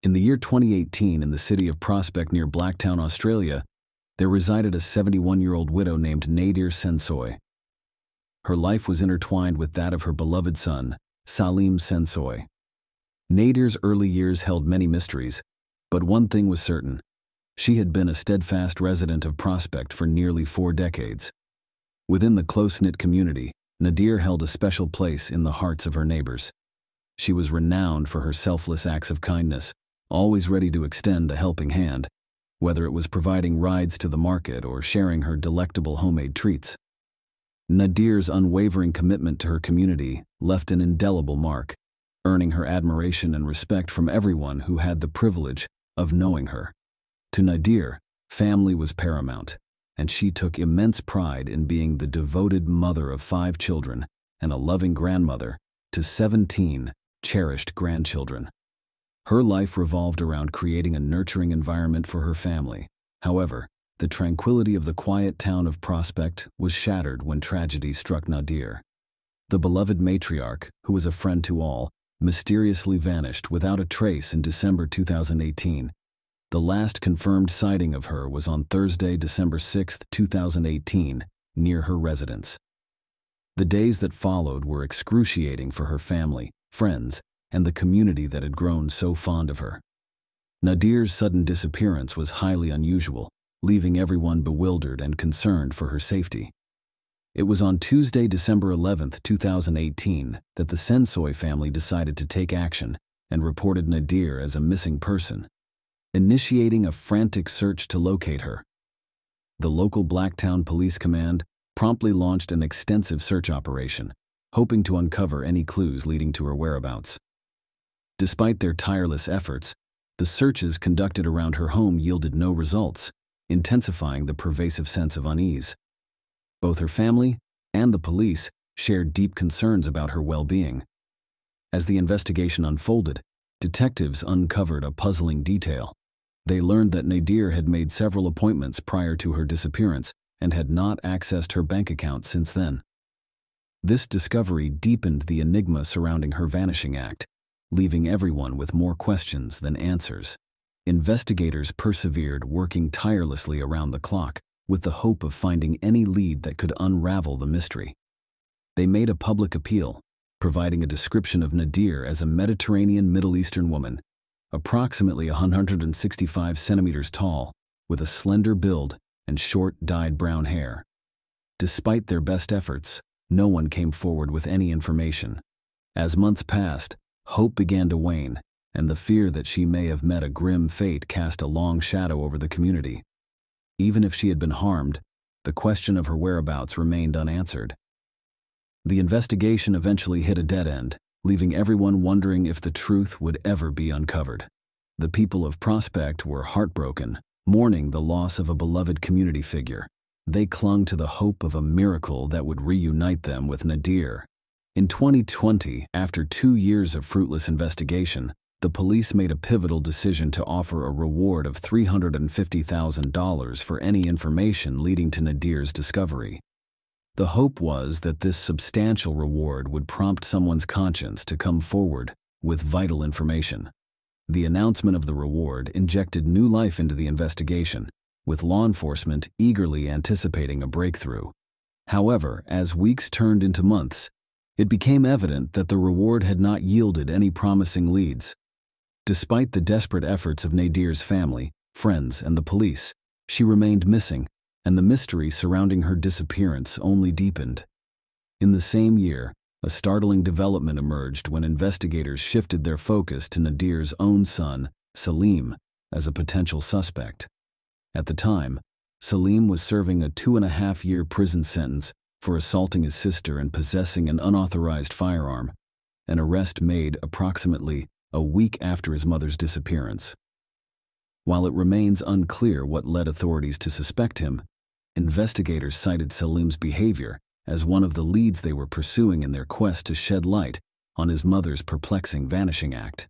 In the year 2018, in the city of Prospect near Blacktown, Australia, there resided a 71-year-old widow named Nadir Sensoy. Her life was intertwined with that of her beloved son, Salim Sensoy. Nadir's early years held many mysteries, but one thing was certain. She had been a steadfast resident of Prospect for nearly 4 decades. Within the close-knit community, Nadir held a special place in the hearts of her neighbors. She was renowned for her selfless acts of kindness, always ready to extend a helping hand, whether it was providing rides to the market or sharing her delectable homemade treats. Nadir's unwavering commitment to her community left an indelible mark, earning her admiration and respect from everyone who had the privilege of knowing her. To Nadir, family was paramount, and she took immense pride in being the devoted mother of 5 children and a loving grandmother to 17 cherished grandchildren. Her life revolved around creating a nurturing environment for her family. However, the tranquility of the quiet town of Prospect was shattered when tragedy struck Nadir. The beloved matriarch, who was a friend to all, mysteriously vanished without a trace in December 2018. The last confirmed sighting of her was on Thursday, December 6, 2018, near her residence. The days that followed were excruciating for her family, friends, and the community that had grown so fond of her. Nadir's sudden disappearance was highly unusual, leaving everyone bewildered and concerned for her safety. It was on Tuesday, December 11, 2018, that the Sensoy family decided to take action and reported Nadir as a missing person, initiating a frantic search to locate her. The local Blacktown Police Command promptly launched an extensive search operation, hoping to uncover any clues leading to her whereabouts. Despite their tireless efforts, the searches conducted around her home yielded no results, intensifying the pervasive sense of unease. Both her family and the police shared deep concerns about her well-being. As the investigation unfolded, detectives uncovered a puzzling detail. They learned that Nadir had made several appointments prior to her disappearance and had not accessed her bank account since then. This discovery deepened the enigma surrounding her vanishing act, leaving everyone with more questions than answers. Investigators persevered, working tirelessly around the clock, with the hope of finding any lead that could unravel the mystery. They made a public appeal, providing a description of Nadir as a Mediterranean Middle Eastern woman, approximately 165 centimeters tall, with a slender build and short, dyed brown hair. Despite their best efforts, no one came forward with any information. As months passed, hope began to wane, and the fear that she may have met a grim fate cast a long shadow over the community. Even if she had been harmed, the question of her whereabouts remained unanswered. The investigation eventually hit a dead end, leaving everyone wondering if the truth would ever be uncovered. The people of Prospect were heartbroken, mourning the loss of a beloved community figure. They clung to the hope of a miracle that would reunite them with Nadir. In 2020, after 2 years of fruitless investigation, the police made a pivotal decision to offer a reward of $350,000 for any information leading to Nadir's discovery. The hope was that this substantial reward would prompt someone's conscience to come forward with vital information. The announcement of the reward injected new life into the investigation, with law enforcement eagerly anticipating a breakthrough. However, as weeks turned into months, it became evident that the reward had not yielded any promising leads. Despite the desperate efforts of Nadir's family, friends, and the police, she remained missing, and the mystery surrounding her disappearance only deepened. In the same year, a startling development emerged when investigators shifted their focus to Nadir's own son, Salim, as a potential suspect. At the time, Salim was serving a 2.5-year prison sentence for assaulting his sister and possessing an unauthorized firearm, an arrest made approximately a week after his mother's disappearance. While it remains unclear what led authorities to suspect him, investigators cited Salim's behavior as one of the leads they were pursuing in their quest to shed light on his mother's perplexing vanishing act.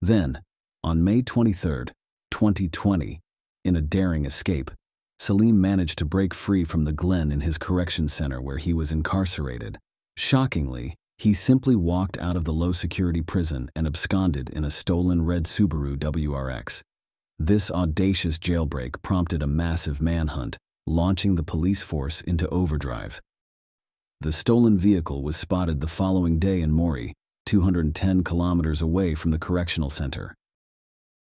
Then, on May 23, 2020, in a daring escape, Salim managed to break free from the Glen in his correction center where he was incarcerated. Shockingly, He simply walked out of the low-security prison and absconded in a stolen red Subaru WRX. This audacious jailbreak prompted a massive manhunt, launching the police force into overdrive. The stolen vehicle was spotted the following day in Mori, 210 kilometers away from the correctional center.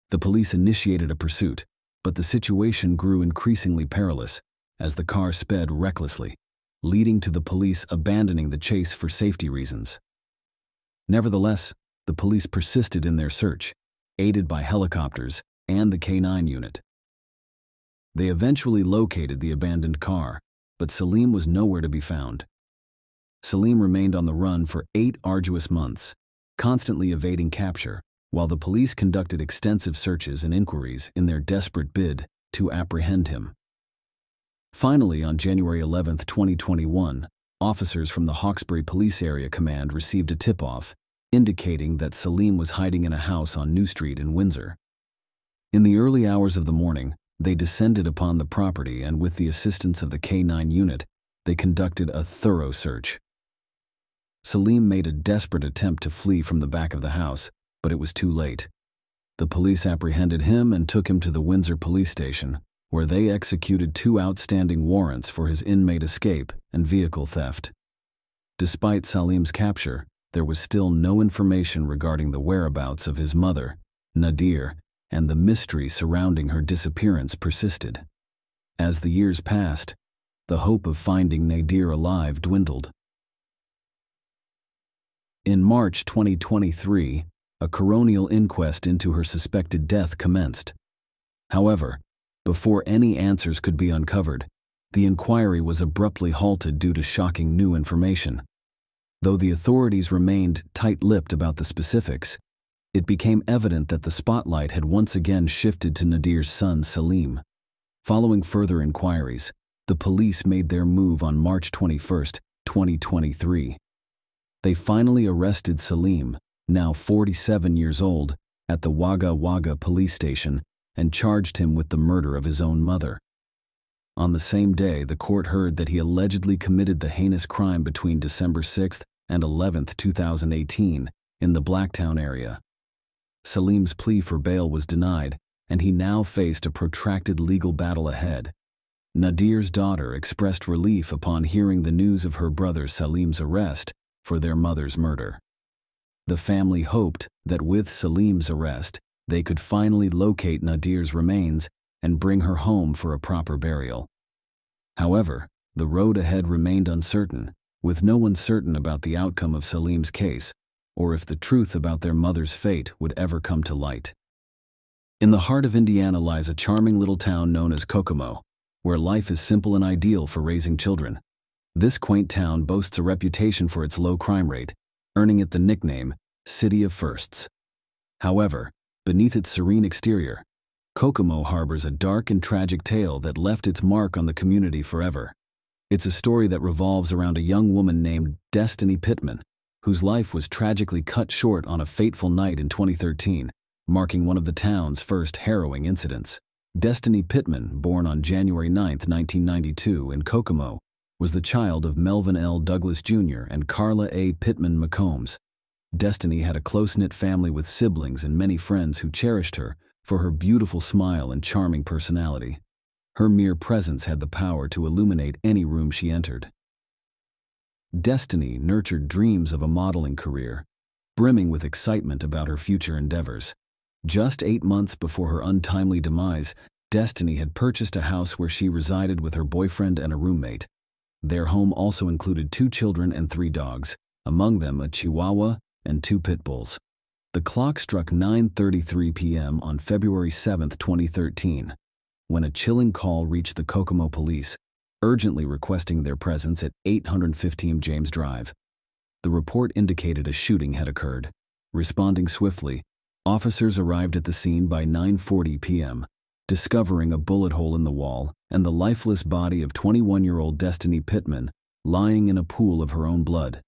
The police initiated a pursuit, but the situation grew increasingly perilous as the car sped recklessly, leading to the police abandoning the chase for safety reasons. Nevertheless, the police persisted in their search, aided by helicopters and the K9 unit. They eventually located the abandoned car, but Salim was nowhere to be found. Salim remained on the run for 8 arduous months, constantly evading capture, while the police conducted extensive searches and inquiries in their desperate bid to apprehend him. Finally, on January 11, 2021, officers from the Hawkesbury Police Area Command received a tip-off indicating that Salim was hiding in a house on New Street in Windsor. In the early hours of the morning, they descended upon the property and with the assistance of the K9 unit, they conducted a thorough search. Salim made a desperate attempt to flee from the back of the house, but it was too late. The police apprehended him and took him to the Windsor police station, where they executed 2 outstanding warrants for his inmate escape and vehicle theft. Despite Salim's capture, there was still no information regarding the whereabouts of his mother, Nadir, and the mystery surrounding her disappearance persisted. As the years passed, the hope of finding Nadir alive dwindled. In March 2023, a coronial inquest into her suspected death commenced. However, before any answers could be uncovered, the inquiry was abruptly halted due to shocking new information. Though the authorities remained tight-lipped about the specifics, it became evident that the spotlight had once again shifted to Nadir's son Salim. Following further inquiries, the police made their move on March 21, 2023. They finally arrested Salim, now 47 years old, at the Wagga Wagga police station and charged him with the murder of his own mother. On the same day, the court heard that he allegedly committed the heinous crime between December 6th and 11th, 2018, in the Blacktown area. Salim's plea for bail was denied, and he now faced a protracted legal battle ahead. Nadir's daughter expressed relief upon hearing the news of her brother Salim's arrest for their mother's murder. The family hoped that with Salim's arrest, they could finally locate Nadir's remains and bring her home for a proper burial. However, the road ahead remained uncertain, with no one certain about the outcome of Salim's case, or if the truth about their mother's fate would ever come to light. In the heart of Indiana lies a charming little town known as Kokomo, where life is simple and ideal for raising children. This quaint town boasts a reputation for its low crime rate, earning it the nickname City of Firsts. However, beneath its serene exterior, Kokomo harbors a dark and tragic tale that left its mark on the community forever. It's a story that revolves around a young woman named Destiny Pittman, whose life was tragically cut short on a fateful night in 2013, marking one of the town's first harrowing incidents. Destiny Pittman, born on January 9, 1992 in Kokomo, was the child of Melvin L. Douglas Jr. and Carla A. Pittman McCombs. Destiny had a close-knit family with siblings and many friends who cherished her for her beautiful smile and charming personality. Her mere presence had the power to illuminate any room she entered. Destiny nurtured dreams of a modeling career, brimming with excitement about her future endeavors. Just 8 months before her untimely demise, Destiny had purchased a house where she resided with her boyfriend and a roommate. Their home also included 2 children and 3 dogs, among them a Chihuahua and 2 pit bulls. The clock struck 9:33 p.m. on February 7, 2013, when a chilling call reached the Kokomo police, urgently requesting their presence at 815 James Drive. The report indicated a shooting had occurred. Responding swiftly, officers arrived at the scene by 9:40 p.m., discovering a bullet hole in the wall and the lifeless body of 21-year-old Destiny Pittman lying in a pool of her own blood.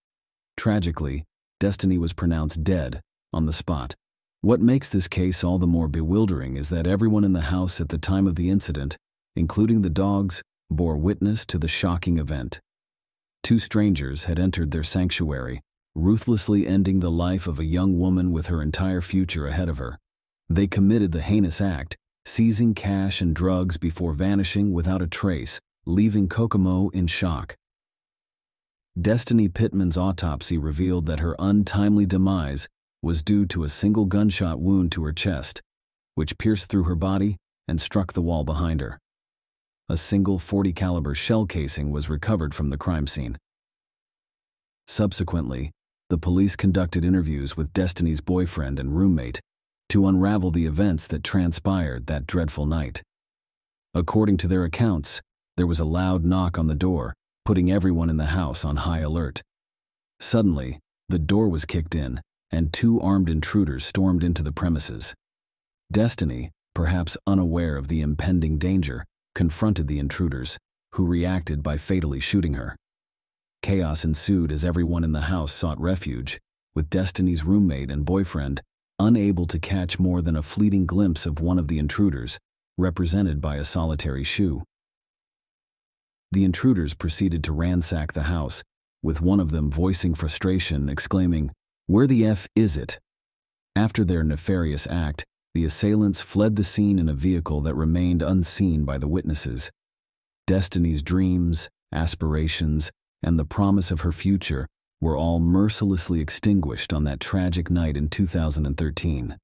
Tragically, Destiny was pronounced dead on the spot. What makes this case all the more bewildering is that everyone in the house at the time of the incident, including the dogs, bore witness to the shocking event. 2 strangers had entered their sanctuary, ruthlessly ending the life of a young woman with her entire future ahead of her. They committed the heinous act, seizing cash and drugs before vanishing without a trace, leaving Kokomo in shock. Destiny Pittman's autopsy revealed that her untimely demise was due to a single gunshot wound to her chest, which pierced through her body and struck the wall behind her. A single .40 caliber shell casing was recovered from the crime scene. Subsequently, the police conducted interviews with Destiny's boyfriend and roommate to unravel the events that transpired that dreadful night. According to their accounts, there was a loud knock on the door, putting everyone in the house on high alert. Suddenly, the door was kicked in, and two armed intruders stormed into the premises. Destiny, perhaps unaware of the impending danger, confronted the intruders, who reacted by fatally shooting her. Chaos ensued as everyone in the house sought refuge, with Destiny's roommate and boyfriend unable to catch more than a fleeting glimpse of one of the intruders, represented by a solitary shoe. The intruders proceeded to ransack the house, with one of them voicing frustration, exclaiming, "Where the F is it?" After their nefarious act, the assailants fled the scene in a vehicle that remained unseen by the witnesses. Destiny's dreams, aspirations, and the promise of her future were all mercilessly extinguished on that tragic night in 2013.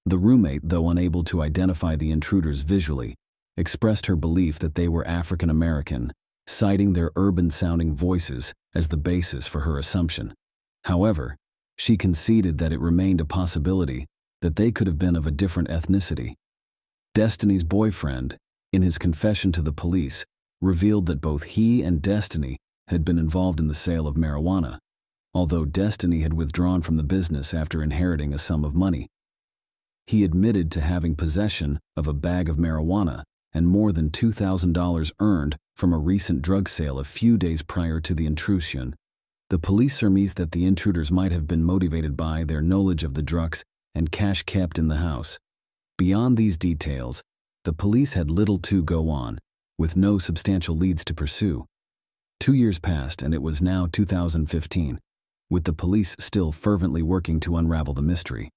The roommate, though unable to identify the intruders visually, expressed her belief that they were African American, citing their urban-sounding voices as the basis for her assumption. However, she conceded that it remained a possibility that they could have been of a different ethnicity. Destiny's boyfriend, in his confession to the police, revealed that both he and Destiny had been involved in the sale of marijuana, although Destiny had withdrawn from the business after inheriting a sum of money. He admitted to having possession of a bag of marijuana and more than $2,000 earned from a recent drug sale a few days prior to the intrusion. The police surmised that the intruders might have been motivated by their knowledge of the drugs and cash kept in the house. Beyond these details, the police had little to go on, with no substantial leads to pursue. 2 years passed, and it was now 2015, with the police still fervently working to unravel the mystery.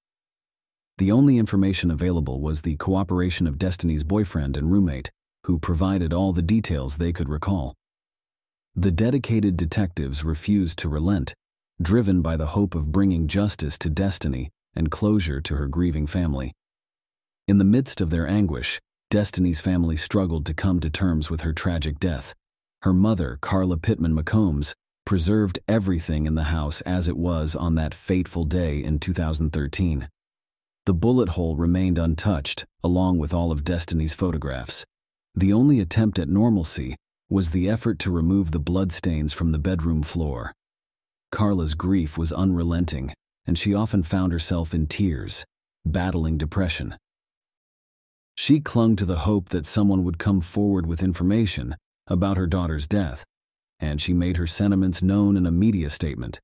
The only information available was the cooperation of Destiny's boyfriend and roommate, who provided all the details they could recall. The dedicated detectives refused to relent, driven by the hope of bringing justice to Destiny and closure to her grieving family. In the midst of their anguish, Destiny's family struggled to come to terms with her tragic death. Her mother, Carla Pittman McCombs, preserved everything in the house as it was on that fateful day in 2013. The bullet hole remained untouched, along with all of Destiny's photographs. The only attempt at normalcy was the effort to remove the bloodstains from the bedroom floor. Carla's grief was unrelenting, and she often found herself in tears, battling depression. She clung to the hope that someone would come forward with information about her daughter's death, and she made her sentiments known in a media statement.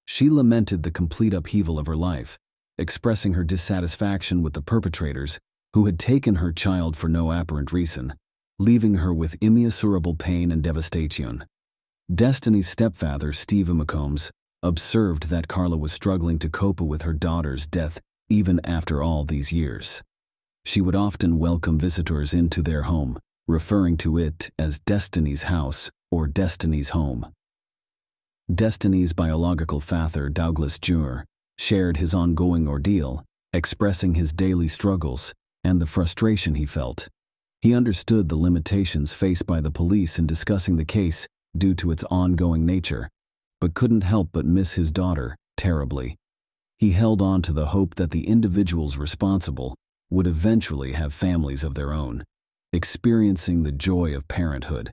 She lamented the complete upheaval of her life, expressing her dissatisfaction with the perpetrators who had taken her child for no apparent reason, leaving her with immeasurable pain and devastation. Destiny's stepfather, Stephen McCombs, observed that Carla was struggling to cope with her daughter's death even after all these years. She would often welcome visitors into their home, referring to it as Destiny's house or Destiny's home. Destiny's biological father, Douglas Jr., shared his ongoing ordeal, expressing his daily struggles and the frustration he felt. He understood the limitations faced by the police in discussing the case due to its ongoing nature, but couldn't help but miss his daughter terribly. He held on to the hope that the individuals responsible would eventually have families of their own, experiencing the joy of parenthood.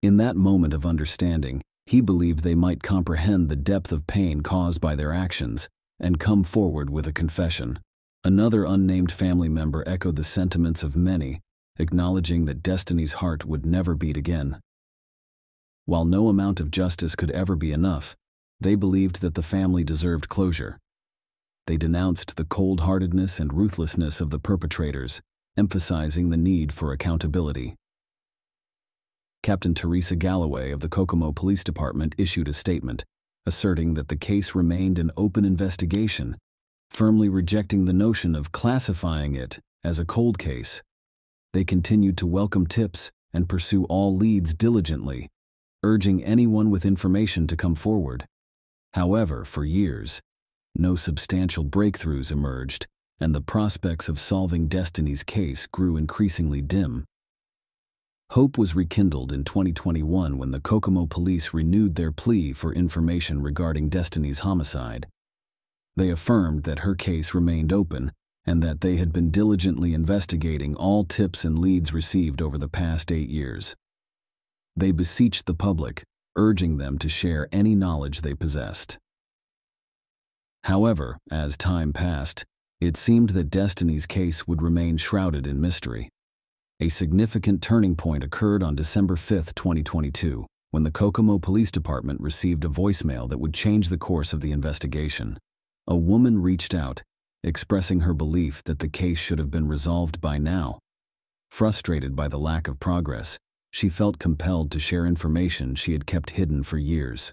In that moment of understanding, he believed they might comprehend the depth of pain caused by their actions and come forward with a confession. Another unnamed family member echoed the sentiments of many, acknowledging that Destiny's heart would never beat again. While no amount of justice could ever be enough, they believed that the family deserved closure. They denounced the cold-heartedness and ruthlessness of the perpetrators, emphasizing the need for accountability. Captain Teresa Galloway of the Kokomo Police Department issued a statement, asserting that the case remained an open investigation, firmly rejecting the notion of classifying it as a cold case. They continued to welcome tips and pursue all leads diligently, urging anyone with information to come forward. However, for years, no substantial breakthroughs emerged, and the prospects of solving Destiny's case grew increasingly dim. Hope was rekindled in 2021 when the Kokomo police renewed their plea for information regarding Destiny's homicide. They affirmed that her case remained open and that they had been diligently investigating all tips and leads received over the past 8 years. They beseeched the public, urging them to share any knowledge they possessed. However, as time passed, it seemed that Destiny's case would remain shrouded in mystery. A significant turning point occurred on December 5, 2022, when the Kokomo Police Department received a voicemail that would change the course of the investigation. A woman reached out, expressing her belief that the case should have been resolved by now. Frustrated by the lack of progress, she felt compelled to share information she had kept hidden for years.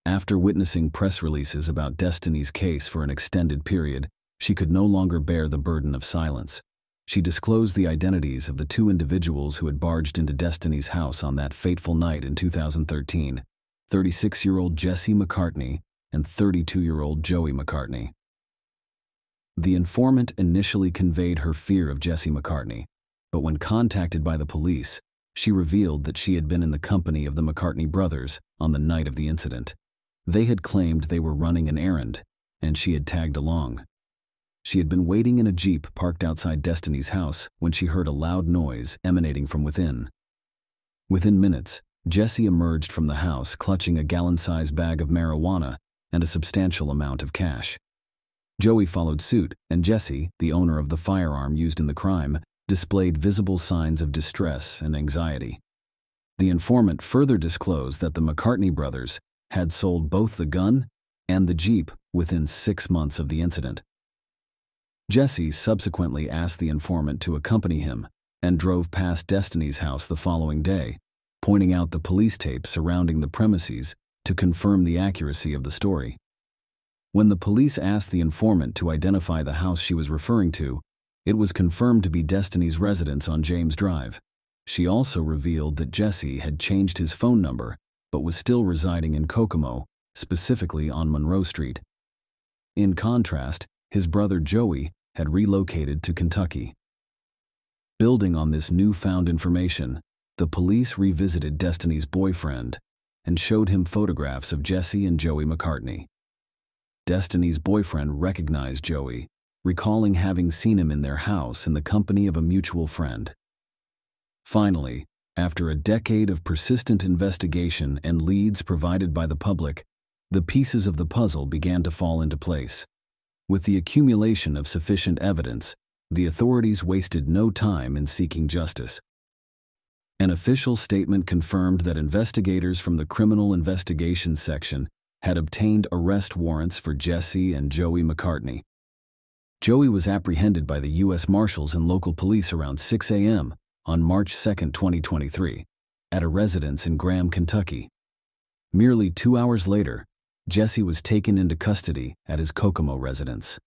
After witnessing press releases about Destiny's case for an extended period, she could no longer bear the burden of silence. She disclosed the identities of the 2 individuals who had barged into Destiny's house on that fateful night in 2013, 36-year-old Jesse McCartney and 32-year-old Joey McCartney. The informant initially conveyed her fear of Jesse McCartney, but when contacted by the police, she revealed that she had been in the company of the McCartney brothers on the night of the incident. They had claimed they were running an errand, and she had tagged along. She had been waiting in a Jeep parked outside Destiny's house when she heard a loud noise emanating from within. Within minutes, Jesse emerged from the house clutching a gallon-sized bag of marijuana and a substantial amount of cash. Joey followed suit, and Jesse, the owner of the firearm used in the crime, displayed visible signs of distress and anxiety. The informant further disclosed that the McCartney brothers had sold both the gun and the Jeep within 6 months of the incident. Jesse subsequently asked the informant to accompany him and drove past Destiny's house the following day, pointing out the police tape surrounding the premises to confirm the accuracy of the story. When the police asked the informant to identify the house she was referring to, it was confirmed to be Destiny's residence on James Drive. She also revealed that Jesse had changed his phone number but was still residing in Kokomo, specifically on Monroe Street. In contrast, his brother Joey had relocated to Kentucky. Building on this newfound information, the police revisited Destiny's boyfriend and showed him photographs of Jesse and Joey McCartney. Destiny's boyfriend recognized Joey, recalling having seen him in their house in the company of a mutual friend. Finally, after a decade of persistent investigation and leads provided by the public, the pieces of the puzzle began to fall into place. With the accumulation of sufficient evidence, the authorities wasted no time in seeking justice. An official statement confirmed that investigators from the Criminal Investigations Section had obtained arrest warrants for Jesse and Joey McCartney. Joey was apprehended by the U.S. Marshals and local police around 6 a.m. on March 2, 2023, at a residence in Graham, Kentucky. Merely 2 hours later, Jesse was taken into custody at his Kokomo residence.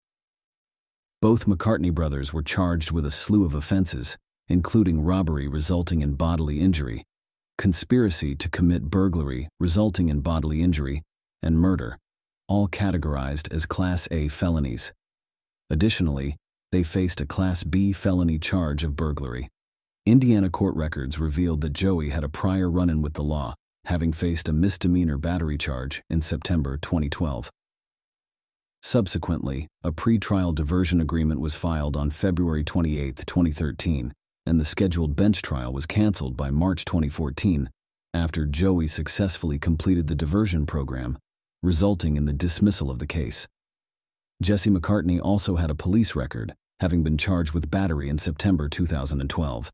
Both McCartney brothers were charged with a slew of offenses, including robbery resulting in bodily injury, conspiracy to commit burglary resulting in bodily injury, and murder, all categorized as Class A felonies. Additionally, they faced a Class B felony charge of burglary. Indiana court records revealed that Joey had a prior run-in with the law, having faced a misdemeanor battery charge in September 2012. Subsequently, a pretrial diversion agreement was filed on February 28, 2013, and the scheduled bench trial was canceled by March 2014 after Joey successfully completed the diversion program, resulting in the dismissal of the case. Jesse McCartney also had a police record, having been charged with battery in September 2012.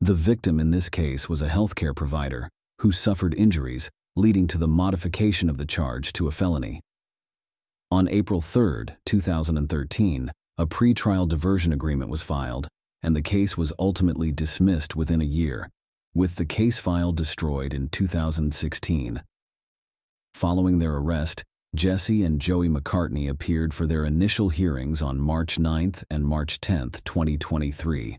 The victim in this case was a healthcare provider who suffered injuries, leading to the modification of the charge to a felony. On April 3, 2013, a pretrial diversion agreement was filed, and the case was ultimately dismissed within a year, with the case file destroyed in 2016. Following their arrest, Jesse and Joey McCartney appeared for their initial hearings on March 9th and March 10th, 2023.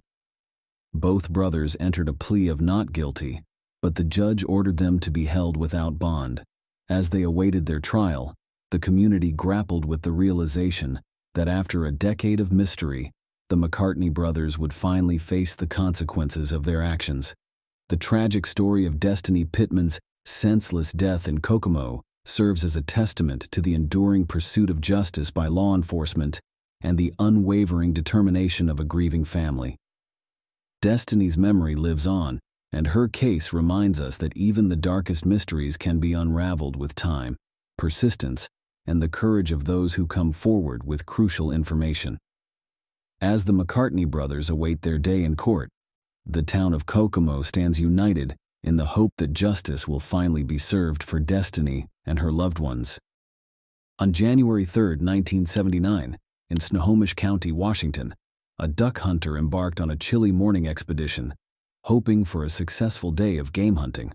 Both brothers entered a plea of not guilty, but the judge ordered them to be held without bond. As they awaited their trial, the community grappled with the realization that after a decade of mystery, the McCartney brothers would finally face the consequences of their actions. The tragic story of Destiny Pittman's senseless death in Kokomo serves as a testament to the enduring pursuit of justice by law enforcement and the unwavering determination of a grieving family. Destiny's memory lives on, and her case reminds us that even the darkest mysteries can be unraveled with time, persistence, and the courage of those who come forward with crucial information. As the McCartney brothers await their day in court, the town of Kokomo stands united in the hope that justice will finally be served for Destiny and her loved ones. On January 3, 1979, in Snohomish County, Washington, a duck hunter embarked on a chilly morning expedition, hoping for a successful day of game hunting.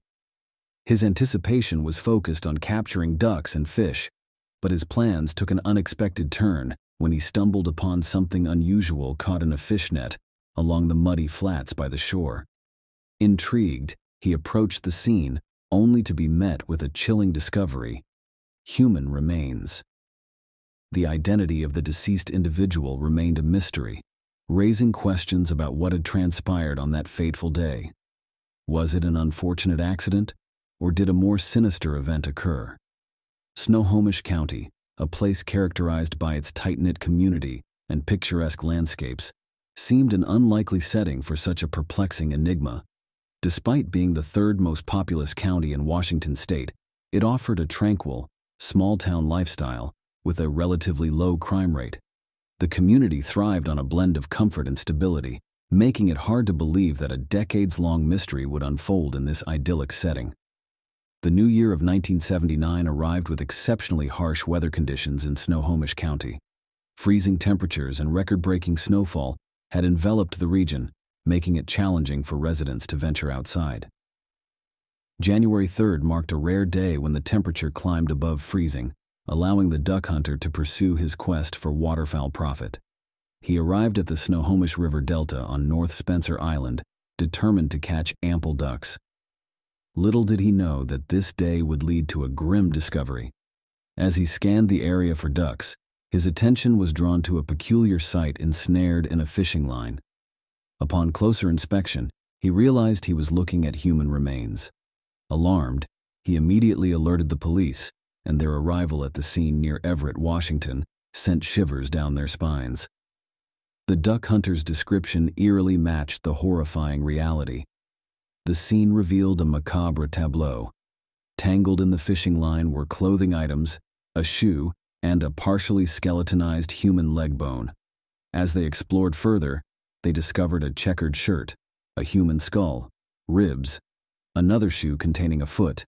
His anticipation was focused on capturing ducks and fish, but his plans took an unexpected turn when he stumbled upon something unusual caught in a fish net along the muddy flats by the shore. Intrigued, he approached the scene only to be met with a chilling discovery: human remains. The identity of the deceased individual remained a mystery, raising questions about what had transpired on that fateful day. Was it an unfortunate accident, or did a more sinister event occur? Snohomish County, a place characterized by its tight-knit community and picturesque landscapes, seemed an unlikely setting for such a perplexing enigma. Despite being the third most populous county in Washington state, it offered a tranquil, small-town lifestyle with a relatively low crime rate. The community thrived on a blend of comfort and stability, making it hard to believe that a decades-long mystery would unfold in this idyllic setting. The new year of 1979 arrived with exceptionally harsh weather conditions in Snohomish County. Freezing temperatures and record-breaking snowfall had enveloped the region, making it challenging for residents to venture outside. January 3rd marked a rare day when the temperature climbed above freezing, allowing the duck hunter to pursue his quest for waterfowl profit. He arrived at the Snohomish River Delta on North Spencer Island, determined to catch ample ducks. Little did he know that this day would lead to a grim discovery. As he scanned the area for ducks, his attention was drawn to a peculiar sight ensnared in a fishing line. Upon closer inspection, he realized he was looking at human remains. Alarmed, he immediately alerted the police, and their arrival at the scene near Everett, Washington, sent shivers down their spines. The duck hunter's description eerily matched the horrifying reality. The scene revealed a macabre tableau. Tangled in the fishing line were clothing items, a shoe, and a partially skeletonized human leg bone. As they explored further, they discovered a checkered shirt, a human skull, ribs, another shoe containing a foot,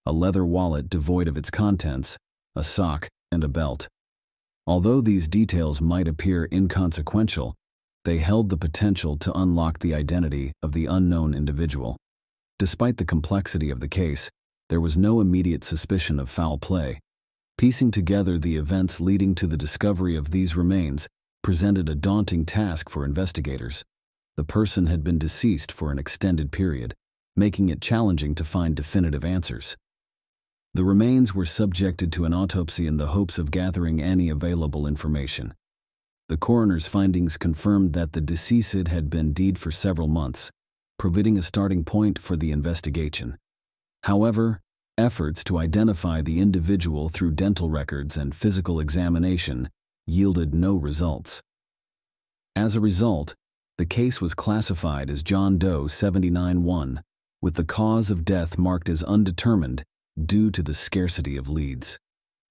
a leather wallet devoid of its contents, a sock, and a belt. Although these details might appear inconsequential, they held the potential to unlock the identity of the unknown individual. Despite the complexity of the case, there was no immediate suspicion of foul play. Piecing together the events leading to the discovery of these remains presented a daunting task for investigators. The person had been deceased for an extended period, making it challenging to find definitive answers. The remains were subjected to an autopsy in the hopes of gathering any available information. The coroner's findings confirmed that the deceased had been dead for several months, providing a starting point for the investigation. However, efforts to identify the individual through dental records and physical examination yielded no results. As a result, the case was classified as John Doe 79-1, with the cause of death marked as undetermined due to the scarcity of leads.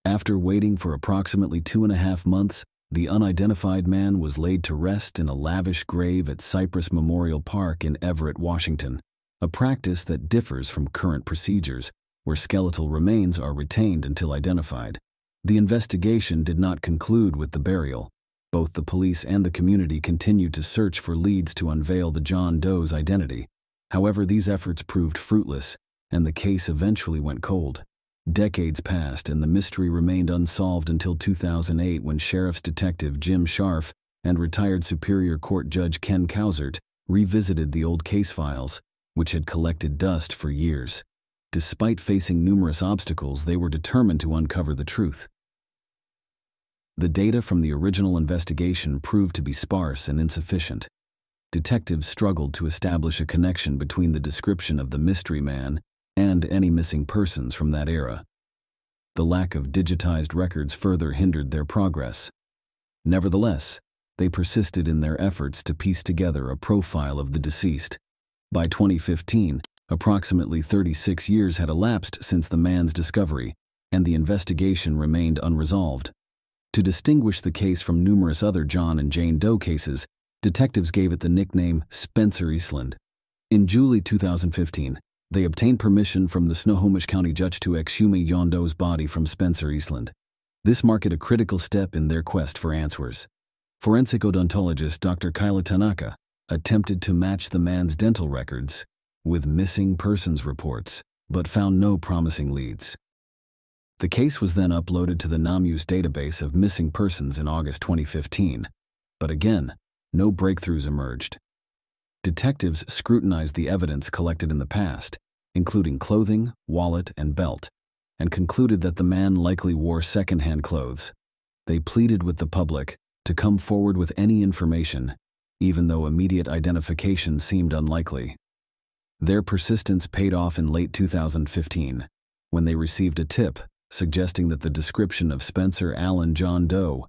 After waiting for approximately 2.5 months, the unidentified man was laid to rest in a lavish grave at Cypress Memorial Park in Everett, Washington, a practice that differs from current procedures, where skeletal remains are retained until identified. The investigation did not conclude with the burial. Both the police and the community continued to search for leads to unveil the John Doe's identity. However, these efforts proved fruitless, and the case eventually went cold. Decades passed and the mystery remained unsolved until 2008 when Sheriff's Detective Jim Scharf and retired Superior Court Judge Ken Kausert revisited the old case files, which had collected dust for years. Despite facing numerous obstacles, they were determined to uncover the truth. The data from the original investigation proved to be sparse and insufficient. Detectives struggled to establish a connection between the description of the mystery man and any missing persons from that era. The lack of digitized records further hindered their progress. Nevertheless, they persisted in their efforts to piece together a profile of the deceased. By 2015, approximately 36 years had elapsed since the man's discovery, and the investigation remained unresolved. To distinguish the case from numerous other John and Jane Doe cases, detectives gave it the nickname Spencer Eastland. In July 2015, they obtained permission from the Snohomish County Judge to exhume John Doe's body from Spencer Eastland. This marked a critical step in their quest for answers. Forensic odontologist Dr. Kyla Tanaka attempted to match the man's dental records with missing persons reports, but found no promising leads. The case was then uploaded to the NAMU's database of missing persons in August 2015, but again, no breakthroughs emerged. Detectives scrutinized the evidence collected in the past, including clothing, wallet, and belt, and concluded that the man likely wore secondhand clothes. They pleaded with the public to come forward with any information, even though immediate identification seemed unlikely. Their persistence paid off in late 2015, when they received a tip suggesting that the description of Spencer Allen John Doe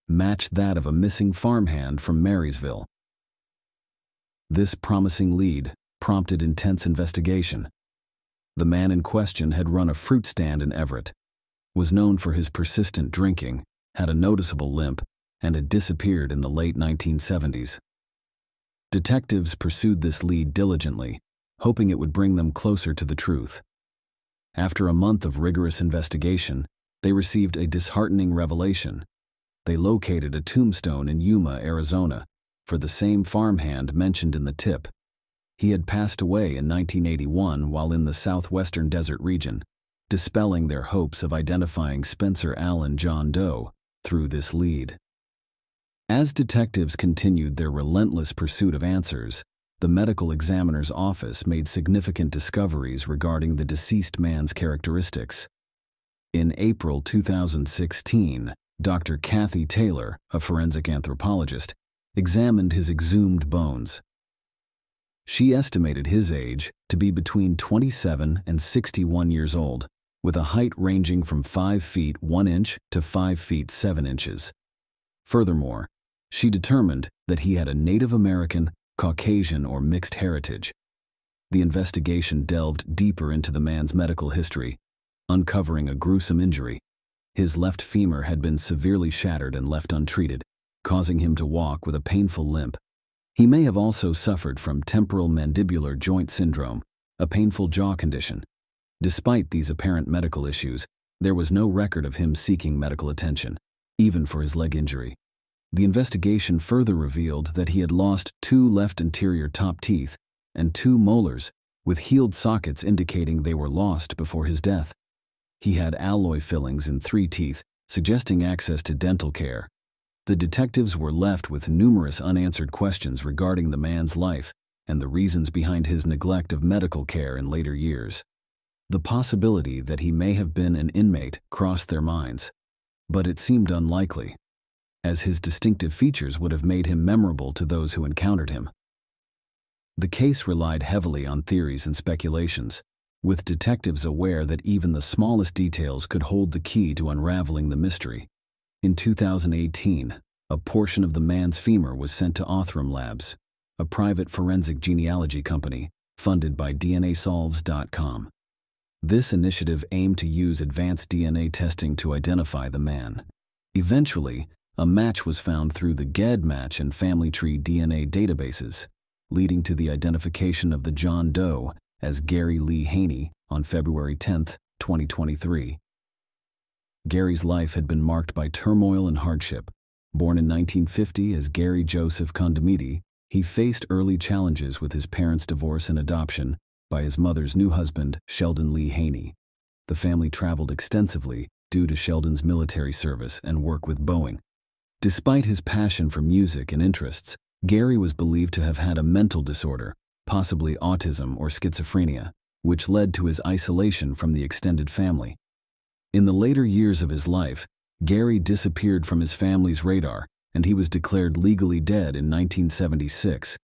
matched that of a missing farmhand from Marysville. This promising lead prompted intense investigation. The man in question had run a fruit stand in Everett, was known for his persistent drinking, had a noticeable limp, and had disappeared in the late 1970s. Detectives pursued this lead diligently, hoping it would bring them closer to the truth. After a month of rigorous investigation, they received a disheartening revelation. They located a tombstone in Yuma, Arizona, for the same farmhand mentioned in the tip. He had passed away in 1981 while in the southwestern desert region, dispelling their hopes of identifying Spencer Allen John Doe through this lead. As detectives continued their relentless pursuit of answers, the medical examiner's office made significant discoveries regarding the deceased man's characteristics. In April 2016, Dr. Kathy Taylor, a forensic anthropologist, examined his exhumed bones. She estimated his age to be between 27 and 61 years old, with a height ranging from 5 feet 1 inch to 5 feet 7 inches. Furthermore, she determined that he had a Native American, Caucasian, or mixed heritage. The investigation delved deeper into the man's medical history, uncovering a gruesome injury. His left femur had been severely shattered and left untreated, causing him to walk with a painful limp. He may have also suffered from temporal mandibular joint syndrome, a painful jaw condition. Despite these apparent medical issues, there was no record of him seeking medical attention, even for his leg injury. The investigation further revealed that he had lost 2 left anterior top teeth and 2 molars, with healed sockets indicating they were lost before his death. He had alloy fillings in 3 teeth, suggesting access to dental care. The detectives were left with numerous unanswered questions regarding the man's life and the reasons behind his neglect of medical care in later years. The possibility that he may have been an inmate crossed their minds, but it seemed unlikely, as his distinctive features would have made him memorable to those who encountered him. The case relied heavily on theories and speculations, with detectives aware that even the smallest details could hold the key to unraveling the mystery. In 2018, a portion of the man's femur was sent to Othram Labs, a private forensic genealogy company funded by DNAsolves.com. This initiative aimed to use advanced DNA testing to identify the man. Eventually, a match was found through the GEDmatch and Family Tree DNA databases, leading to the identification of the John Doe as Gary Lee Haney on February 10, 2023. Gary's life had been marked by turmoil and hardship. Born in 1950 as Gary Joseph Condamiti, he faced early challenges with his parents' divorce and adoption by his mother's new husband, Sheldon Lee Haney. The family traveled extensively due to Sheldon's military service and work with Boeing. Despite his passion for music and interests, Gary was believed to have had a mental disorder, possibly autism or schizophrenia, which led to his isolation from the extended family. In the later years of his life, Gary disappeared from his family's radar, and he was declared legally dead in 1976,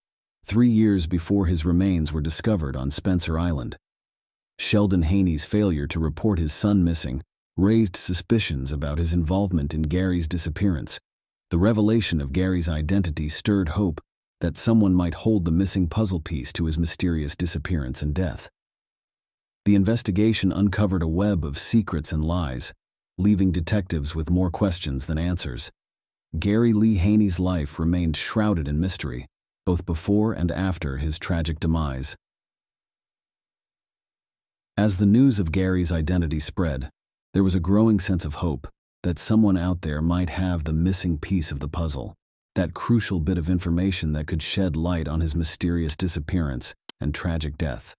3 years before his remains were discovered on Spencer Island. Sheldon Haney's failure to report his son missing raised suspicions about his involvement in Gary's disappearance. The revelation of Gary's identity stirred hope that someone might hold the missing puzzle piece to his mysterious disappearance and death. The investigation uncovered a web of secrets and lies, leaving detectives with more questions than answers. Gary Lee Haney's life remained shrouded in mystery, both before and after his tragic demise. As the news of Gary's identity spread, there was a growing sense of hope that someone out there might have the missing piece of the puzzle, that crucial bit of information that could shed light on his mysterious disappearance and tragic death.